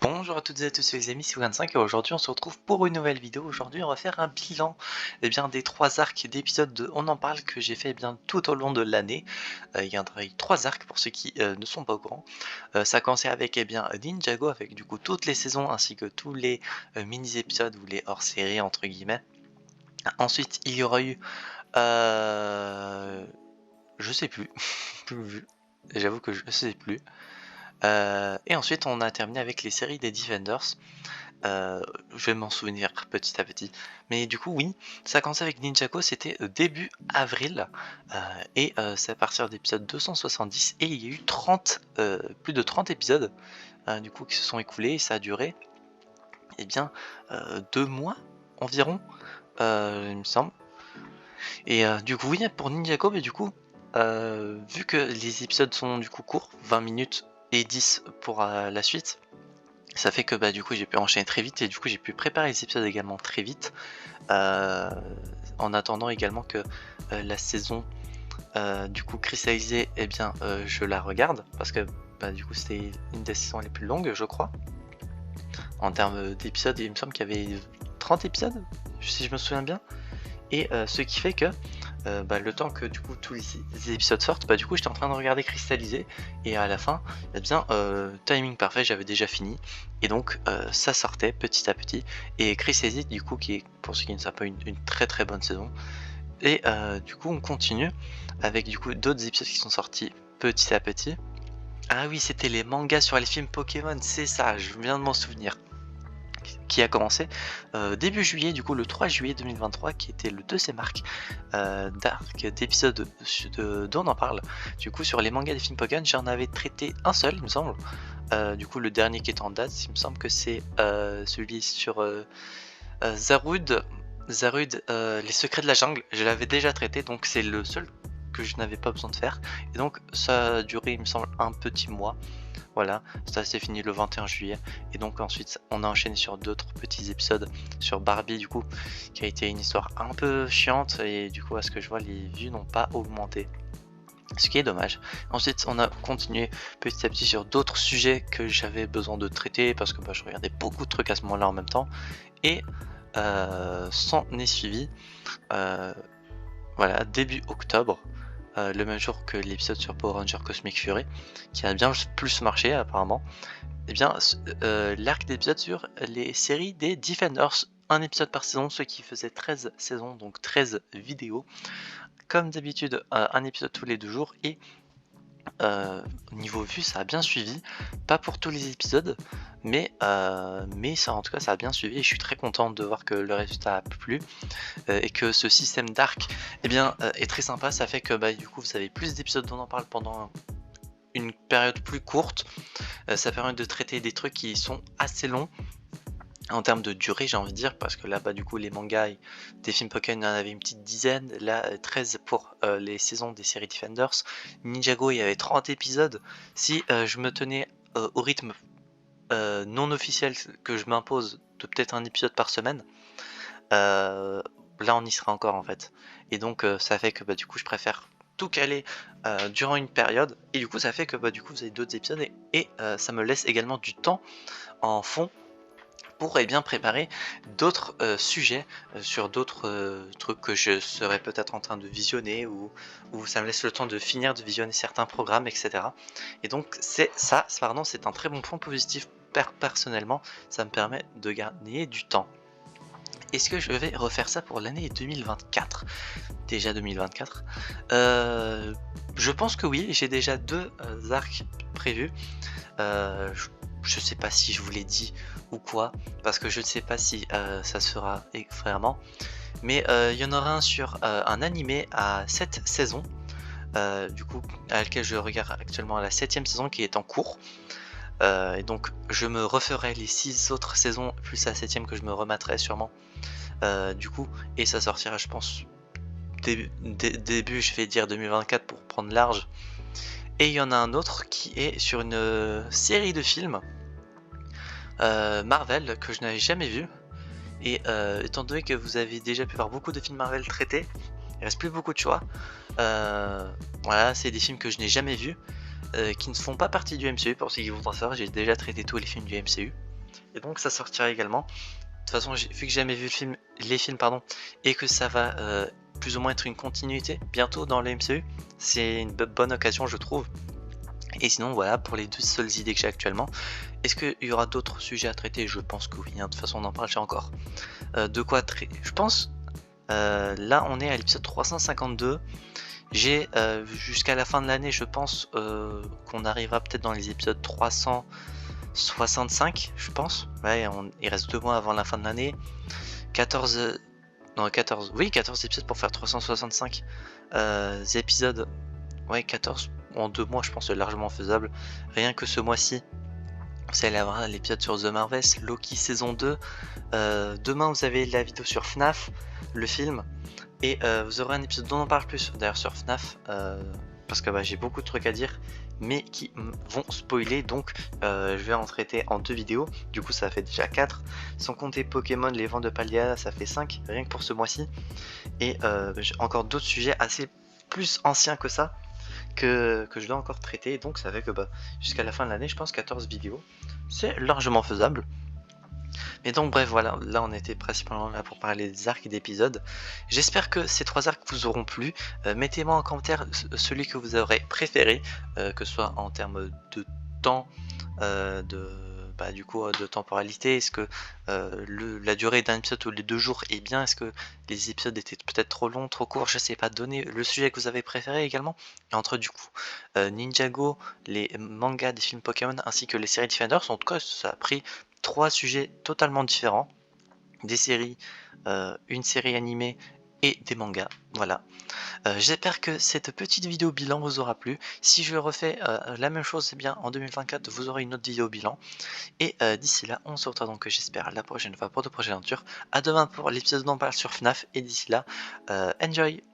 Bonjour à toutes et à tous les amis, c'est Wann5 et aujourd'hui on se retrouve pour une nouvelle vidéo. Aujourd'hui on va faire un bilan des 3 arcs d'épisodes de On en parle que j'ai fait tout au long de l'année. Il y en a eu 3 arcs pour ceux qui ne sont pas au courant. Ça a commencé avec Ninjago avec du coup toutes les saisons ainsi que tous les mini-épisodes ou les hors-séries entre guillemets. Ensuite il y aura eu... je sais plus, j'avoue que je sais plus. Et ensuite on a terminé avec les séries des Defenders. Je vais m'en souvenir petit à petit. Mais du coup oui, ça a commencé avec Ninjago, c'était début avril. Et c'est à partir d'épisode 270. Et il y a eu plus de 30 épisodes du coup qui se sont écoulés. Et ça a duré 2 mois environ, il me semble. Et du coup oui, pour Ninjago, mais du coup vu que les épisodes sont du coup courts, 20 minutes et 10 pour la suite, ça fait que du coup j'ai pu enchaîner très vite et du coup j'ai pu préparer les épisodes également très vite, en attendant également que la saison du coup cristallisée, je la regarde parce que du coup c'était une des saisons les plus longues je crois en termes d'épisodes. Il me semble qu'il y avait 30 épisodes si je me souviens bien, et ce qui fait que le temps que du coup tous les épisodes sortent, du coup j'étais en train de regarder cristalliser et à la fin, timing parfait, j'avais déjà fini et donc ça sortait petit à petit. Et cristalliser du coup qui est, pour ceux qui ne savent pas, une très très bonne saison. Et du coup on continue avec du coup d'autres épisodes qui sont sortis petit à petit. Ah oui, c'était les mangas sur les films Pokémon, c'est ça, je viens de m'en souvenir, qui a commencé début juillet, du coup le 3 juillet 2023, qui était le deuxième arc d'arc d'épisode dont on en parle. Du coup sur les mangas des films Pokémon, j'en avais traité un seul il me semble, du coup le dernier qui est en date, il me semble que c'est celui sur Zarude, les secrets de la jungle. Je l'avais déjà traité, donc c'est le seul que je n'avais pas besoin de faire, et donc ça a duré il me semble un petit mois. Voilà, ça s'est fini le 21 juillet. Et donc ensuite on a enchaîné sur d'autres petits épisodes sur Barbie du coup, qui a été une histoire un peu chiante et du coup à ce que je vois les vues n'ont pas augmenté, ce qui est dommage. Ensuite on a continué petit à petit sur d'autres sujets que j'avais besoin de traiter parce que je regardais beaucoup de trucs à ce moment là en même temps. Et s'en est suivi voilà, début octobre, le même jour que l'épisode sur Power Ranger Cosmic Fury, qui a bien plus marché apparemment, l'arc d'épisode sur les séries des Defenders, un épisode par saison, ce qui faisait 13 saisons, donc 13 vidéos. Comme d'habitude, un épisode tous les 2 jours, et niveau vue ça a bien suivi, pas pour tous les épisodes, mais ça, en tout cas ça a bien suivi et je suis très content de voir que le résultat a plu, et que ce système d'arc est très sympa. Ça fait que du coup vous avez plus d'épisodes dont on en parle pendant une période plus courte. Ça permet de traiter des trucs qui sont assez longs en termes de durée, j'ai envie de dire, parce que là du coup les mangas des films Pokémon, il y en avait une petite dizaine, là 13 pour les saisons des séries Defenders. Ninjago, il y avait 30 épisodes. Si je me tenais au rythme non officiel que je m'impose de peut-être un épisode par semaine, là on y sera encore en fait. Et donc ça fait que du coup je préfère tout caler durant une période, et du coup ça fait que du coup vous avez d'autres épisodes, et ça me laisse également du temps en fond pour préparer d'autres sujets sur d'autres trucs que je serais peut-être en train de visionner, ou ça me laisse le temps de finir de visionner certains programmes, etc. Et donc c'est un très bon point positif. Personnellement, ça me permet de gagner du temps. Est-ce que je vais refaire ça pour l'année 2024? Déjà 2024, je pense que oui. J'ai déjà 2 arcs prévus. Je sais pas si je vous l'ai dit ou quoi, parce que je ne sais pas si ça se fera vraiment, mais il y en aura un sur un animé à 7 saisons, du coup à laquelle je regarde actuellement la 7ème saison qui est en cours, et donc je me referai les 6 autres saisons plus la 7ème que je me remettrai sûrement, du coup, et ça sortira je pense début je vais dire 2024 pour prendre large. Et il y en a un autre qui est sur une série de films Marvel que je n'avais jamais vu, et étant donné que vous avez déjà pu voir beaucoup de films Marvel traités, il reste plus beaucoup de choix. Voilà, c'est des films que je n'ai jamais vus, qui ne font pas partie du MCU. Pour ceux qui voudraient savoir, j'ai déjà traité tous les films du MCU, et donc ça sortira également. De toute façon, vu que j'ai jamais vu les films pardon, et que ça va plus ou moins être une continuité bientôt dans le MCU, c'est une bonne occasion je trouve. Et sinon voilà pour les 2 seules idées que j'ai actuellement. Est-ce qu'il y aura d'autres sujets à traiter? Je pense que oui, hein, de toute façon on en parle déjà encore. De quoi traiter? Je pense, là on est à l'épisode 352. J'ai jusqu'à la fin de l'année, je pense qu'on arrivera peut-être dans les épisodes 365, je pense. Ouais, il reste 2 mois avant la fin de l'année. 14, non 14, oui 14 épisodes pour faire 365 épisodes. Ouais 14, en 2 mois je pense c'est largement faisable. Rien que ce mois-ci, vous allez avoir l'épisode sur The Marvels, Loki saison 2. Demain vous avez la vidéo sur FNAF, le film. Et vous aurez un épisode dont on parle plus d'ailleurs sur FNAF, parce que j'ai beaucoup de trucs à dire, mais qui vont spoiler, donc je vais en traiter en 2 vidéos, du coup ça fait déjà 4, sans compter Pokémon, les vents de Paldea, ça fait 5, rien que pour ce mois-ci, et j'ai encore d'autres sujets assez plus anciens que ça, que je dois encore traiter, donc ça fait que jusqu'à la fin de l'année, je pense 14 vidéos, c'est largement faisable. Mais donc bref voilà, là on était principalement là pour parler des arcs et d'épisodes. J'espère que ces 3 arcs vous auront plu. Mettez-moi en commentaire celui que vous aurez préféré, que ce soit en termes de temps, de temporalité. Est-ce que la durée d'un épisode ou les 2 jours est bien? Est-ce que les épisodes étaient peut-être trop longs, trop courts? Je sais pas. Donnez le sujet que vous avez préféré également. Et entre du coup Ninjago, les mangas des films Pokémon ainsi que les séries Defenders, en tout cas ça a pris 3 sujets totalement différents, des séries, une série animée et des mangas, voilà. J'espère que cette petite vidéo bilan vous aura plu. Si je refais la même chose, bien en 2024, vous aurez une autre vidéo bilan. Et d'ici là, on se retrouve donc j'espère la prochaine fois pour de prochaines aventures. À demain pour l'épisode dont on parle sur FNAF et d'ici là, enjoy!